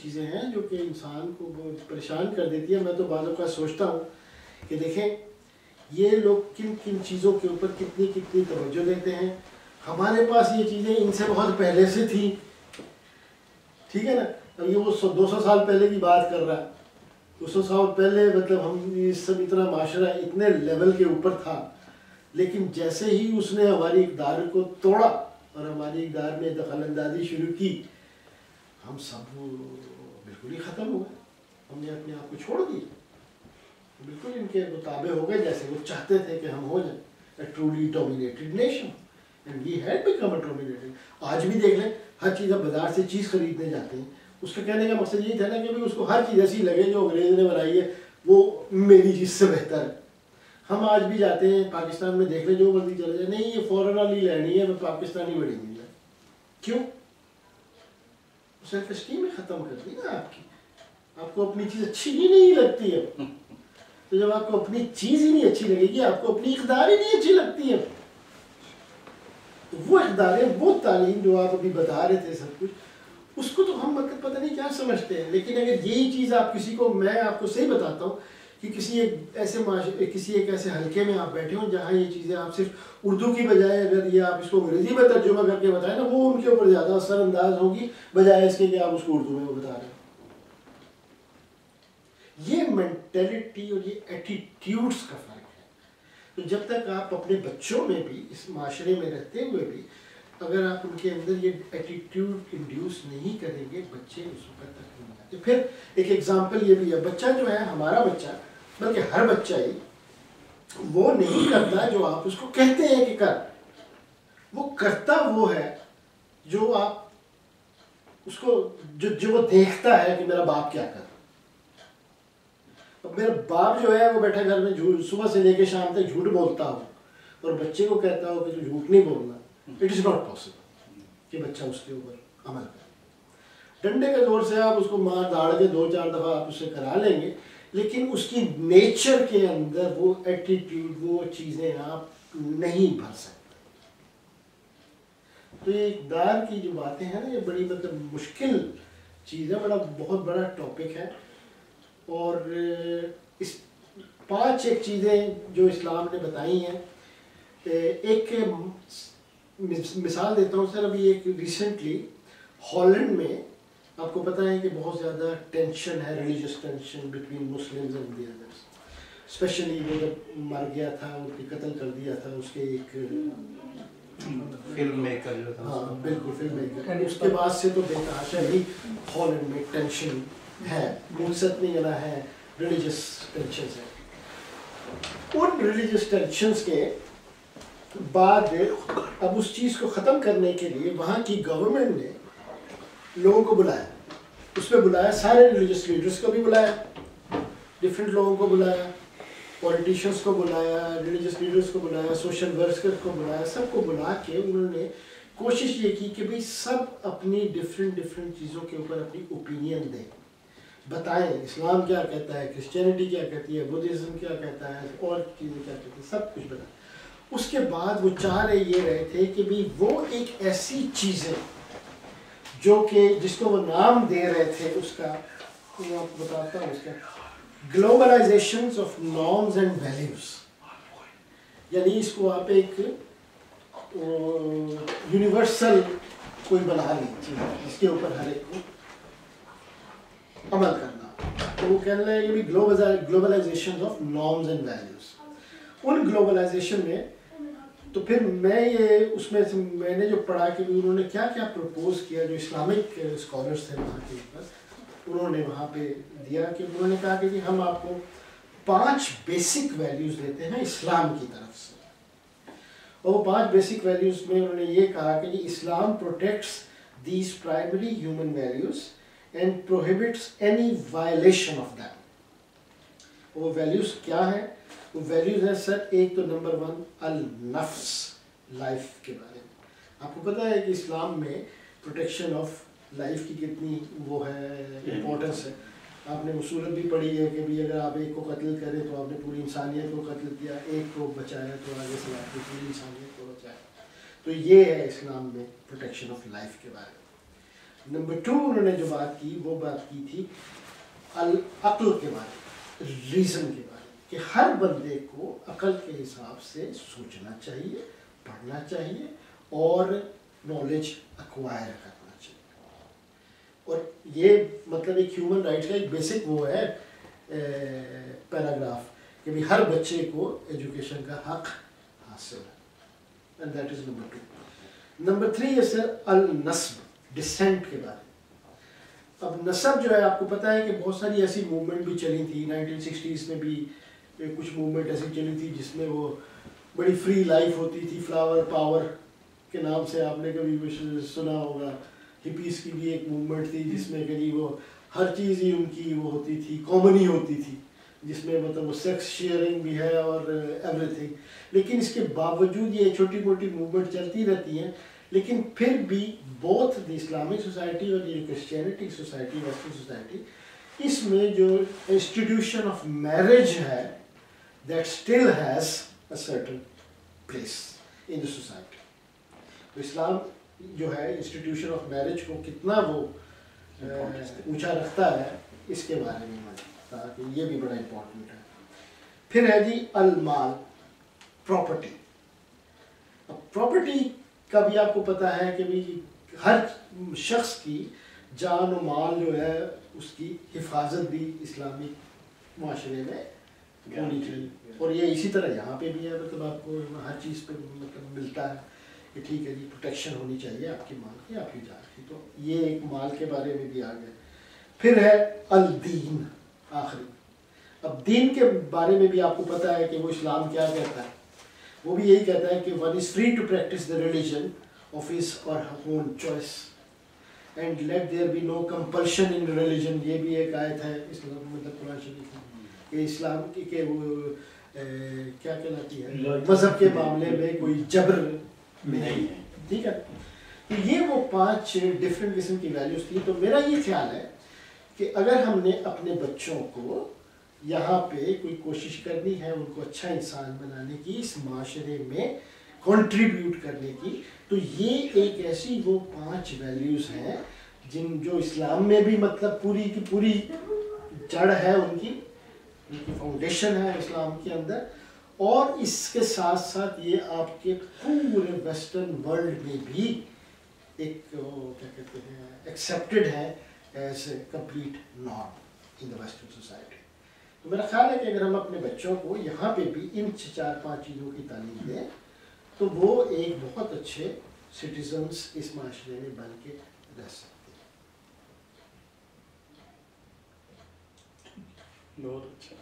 چیزیں ہیں جو کہ انسان کو بہت پریشان کر دیتی ہے. میں تو بعض اوقات سوچتا ہوں کہ دیکھیں یہ لوگ کن کن چیزوں کے اوپر کتنی کتنی توجہ دیتے ہیں. ہمارے پاس یہ چیزیں ان سے بہت پہلے سے تھیں, ٹھیک ہے نا. اب یہ وہ 200 سال پہلے کی بات کر رہا ہے. 200 سال پہلے مطلب ہم یہ سب اتنا معاشرہ اتنے لیول کے اوپر تھا, لیکن جیسے ہی اس نے ہماری اقدار کو توڑا اور ہماری اقدار میں دخل اندازی شروع کی, ہم سب بالکل ہی ختم ہو گئے. ہم نے اپنے آپ کو چھوڑ دیا, بالکل ان کے مطابق ہو گئے جیسے وہ چاہتے تھے کہ ہم ہو جائیں. A truly dominated nation. And we had become a dominated. آج بھی دیکھ لیں, ہر چیز اب بازار سے چیز خریدنے جاتے ہیں, اس کا کہنے کا مقصد یہی تھا نا کہ اس کو ہر چیز ایسی لگے جو انگریز نے بنائی ہے وہ میری چیز سے بہتر ہے. ہم آج بھی جاتے ہیں پاکستان میں, دیکھ لیں جو مرضی چلے جائے, نہیں یہ فورن والی لینی ہے, میں پاکستانی بڑی نہیں ہے. کیوں؟ سیلف اسٹیم ختم کر دی نا آپ کی. آپ کو اپنی چیز اچھی ہی نہیں لگتی ہے, تو جب آپ کو اپنی چیز ہی نہیں اچھی لگے گی, آپ کو اپنی اقدار ہی نہیں اچھی لگتی ہے. وہ اقداریں, وہ تعلیم جو آپ ابھی بتا رہے تھے سب کچھ, اس کو تو ہم مطلب پتہ نہیں کیا سمجھتے ہیں. لیکن اگر یہی چیز آپ کسی کو, میں آپ کو صحیح بتاتا ہوں کہ کسی ایک ایسے حلقے میں آپ بیٹھے ہوں جہاں یہ چیزیں آپ صرف اردو کی بجائے اگر یہ آپ اس کو انگریزی میں ترجمہ کر کے بتائیں نا, وہ ان کے اوپر زیادہ اثر انداز ہوگی بجائے اس کے کہ آپ اس کو اردو میں وہ بتا رہے ہیں. یہ مینٹلٹی اور یہ ایٹیٹیوڈس کا فرق ہے. تو جب تک آپ اپنے بچوں میں بھی اس معاشرے میں رہتے ہوئے بھی اگر آپ ان کے اندر یہ ایٹیٹیوڈ انڈیوس نہیں کریں گے, بچے اس وقت تک نہیں آتے. پھر ایک ایگزامپل یہ بھی ہے, بچہ جو ہے ہمارا بچہ, بلکہ ہر بچہ ہی وہ نہیں کرتا جو آپ اس کو کہتے ہیں کہ کر, وہ کرتا وہ ہے جو آپ اس کو جو وہ دیکھتا ہے کہ میرا باپ کیا کر. اب میرا باپ جو ہے وہ بیٹھا گھر میں صبح سے لے کے شام تک جھوٹ بولتا ہو اور بچے کو کہتا ہو کہ تو جھوٹ نہیں بولنا, اٹ از ناٹ پاسبل کہ بچہ اس کے اوپر عمل کرے. ڈنڈے کے زور سے آپ اس کو مار داڑ کے 2-4 دفعہ آپ اسے کرا لیں گے, لیکن اس کی نیچر کے اندر وہ ایٹیٹیوڈ, وہ چیزیں آپ نہیں بھر سکتے. تو یہ اقدار کی جو باتیں ہیں نا, یہ بڑی مطلب مشکل چیز ہے, بہت بڑا ٹاپک ہے. اور اس 5 ایک چیزیں جو اسلام نے بتائی ہیں, ایک مثال دیتا ہوں سر. ابھی ایک ریسنٹلی ہالینڈ میں آپ کو پتہ ہے کہ بہت زیادہ ٹینشن ہے, religious tension between Muslims and the others. Especially وہ جب مر گیا تھا, ان کی قتل کر دیا تھا اس کے ایک فلم میکر جو تھا. ہاں بالکل فلم میکر. اس کے بعد سے تو بے تحاشا ہی ہالینڈ میں ٹینشن ہے, ملست نہیں گنا ہے, ریلیجس ٹینشنز ہیں. ان ریلیجس ٹینشنز کے بعد اب اس چیز کو ختم کرنے کے لیے وہاں کی گورنمنٹ نے لوگوں کو بلایا. اس میں بلایا سارے ریلیجس لیڈرز کو بھی بلایا, ڈفرینٹ لوگوں کو بلایا, پولیٹیشنز کو بلایا, ریلیجس لیڈرز کو بلایا, سوشل ورکرز کو بلایا. سب کو بلا کے انہوں نے کوشش یہ کی کہ بھئی سب اپنی ڈفرینٹ چیزوں کے اوپر اپنی اوپینین دیں, بتائیں اسلام کیا کہتا ہے, کرسچینٹی کیا کہتی ہے, بدھزم کیا کہتا ہے, اور چیزیں کیا کہتی ہیں, سب کچھ بتائیں. اس کے بعد وہ چاہ رہے تھے کہ بھی وہ ایک ایسی چیز ہے جو کہ جس کو وہ نام دے رہے تھے, اس کا میں آپ کو بتاتا ہوں, اس کا گلوبلائزیشنز آف نارمز اینڈ ویلیوز. یعنی اس کو آپ ایک یونیورسل کوئی بنا لیجیے جس کے اوپر ہر ایک کو عمل کرنا. تو وہ کہنے لگے کہ globalization of norms and values. ان گلوبلائزیشن میں تو پھر اس میں سے میں نے جو پڑھا کہ انہوں نے کیا کیا پروپوز کیا, جو اسلامک اسکالرس تھے وہاں کے اوپر, انہوں نے وہاں پہ دیا کہ انہوں نے کہا کہ جی ہم آپ کو 5 بیسک ویلیوز دیتے ہیں اسلام کی طرف سے. اور وہ 5 بیسک ویلیوز میں انہوں نے یہ کہا کہ جی Islam protects these primary human values and prohibits any violation of them. وہ ویلیوز کیا ہیں؟ وہ ویلیوز ہیں سر, ایک تو نمبر 1 النفس, لائف کے بارے میں. آپ کو پتہ ہے کہ اسلام میں پروٹیکشن آف لائف کی کتنی وہ ہے, امپورٹنس ہے. آپ نے اصولت بھی پڑھی ہے کہ بھی اگر آپ ایک کو قتل کریں تو آپ نے پوری انسانیت کو قتل کیا, ایک کو بچایا تو آگے سے آپ نے پوری انسانیت کو بچایا. تو یہ ہے اسلام میں پروٹیکشن آف لائف کے بارے میں. نمبر 2 انہوں نے جو بات کی وہ بات کی تھی عقل کے بارے، ریزن کے بارے، کہ ہر بندے کو عقل کے حساب سے سوچنا چاہیے، پڑھنا چاہیے اور نالج اکوائر کرنا چاہیے. اور یہ مطلب ایک ہیومن رائٹ کا ایک بیسک وہ ہے پیراگراف کہ بھی ہر بچے کو ایجوکیشن کا حق حاصل ہے. And that is number 2. Number 3 ہے سر النسب، ڈسینٹ کے بارے. اب نسب جو ہے آپ کو پتہ ہے کہ بہت ساری ایسی موومنٹ بھی چلی تھی 1960s میں بھی، کچھ موومنٹ ایسی چلی تھی جس میں وہ بڑی فری لائف ہوتی تھی. فلاور پاور کے نام سے آپ نے کبھی سنا ہوگا. ہپیز کی بھی ایک موومنٹ تھی جس میں کہ وہ ہر چیز ہی ان کی وہ ہوتی تھی، کامن ہی ہوتی تھی، جس میں مطلب وہ سیکس شیئرنگ بھی ہے اور ایوری تھنگ. لیکن اس کے باوجود یہ چھوٹی موٹی موومنٹ چلتی رہتی ہیں، لیکن پھر بھی بوتھ دی اسلامک سوسائٹی اور یہ کرسچینٹی سوسائٹی، ویسٹرن سوسائٹی، اس میں جو انسٹیٹیوشن آف میرج ہے that still has a certain place in the society. Islam جو ہے انسٹیٹیوشن آف میرج کو کتنا وہ اونچا رکھتا ہے اس کے بارے میں میں کہا کہ یہ بھی بڑا امپورٹنٹ ہے. پھر ہے جی المال، پراپرٹی. اب پراپرٹی کا بھی آپ کو پتہ ہے کہ بھی ہر شخص کی جان و مال جو ہے اس کی حفاظت بھی اسلامی معاشرے میں ہونی چاہیے. اور یہ اسی طرح یہاں پہ بھی ہے، مطلب آپ کو ہر چیز پہ مطلب ملتا ہے کہ ٹھیک ہے جی پروٹیکشن ہونی چاہیے آپ کی مال کی، آپ کی جان کی. تو یہ ایک مال کے بارے میں بھی آ گیا. پھر ہے الدین، آخری. اب دین کے بارے میں بھی آپ کو پتہ ہے کہ وہ اسلام کیا کہتا ہے. وہ بھی یہی کہتا ہے کہ one is free to practice the religion of his or her own choice and let there be no compulsion in religion. یہ بھی ایک آیت ہے اسلام مطلب قرآن شریف میں کہ اسلام کی کہ وہ کیا کہلاتی ہے، مذہب کے معاملے میں کوئی جبر نہیں ہے. ٹھیک ہے. تو یہ وہ 5 ڈفرینٹ قسم کی ویلیوز تھی. تو میرا یہ خیال ہے کہ اگر ہم نے اپنے بچوں کو یہاں پہ کوئی کوشش کرنی ہے ان کو اچھا انسان بنانے کی، اس معاشرے میں کنٹریبیوٹ کرنے کی، تو یہ ایک ایسی وہ 5 ویلیوز ہیں جو اسلام میں بھی مطلب پوری کی پوری جڑ ہے، ان کی فاؤنڈیشن ہے اسلام کے اندر. اور اس کے ساتھ ساتھ یہ آپ کے پورے ویسٹرن ورلڈ میں بھی ایک کیا کہتے ہیں ایکسیپٹڈ ہے as a complete norm in the western society. تو میرا خیال ہے کہ اگر ہم اپنے بچوں کو یہاں پہ بھی ان 4-5 چیزوں کی تعلیم دیں تو وہ ایک بہت اچھے سٹیزنس اس معاشرے میں بن کے رہ سکتے ہیں. بہت اچھا.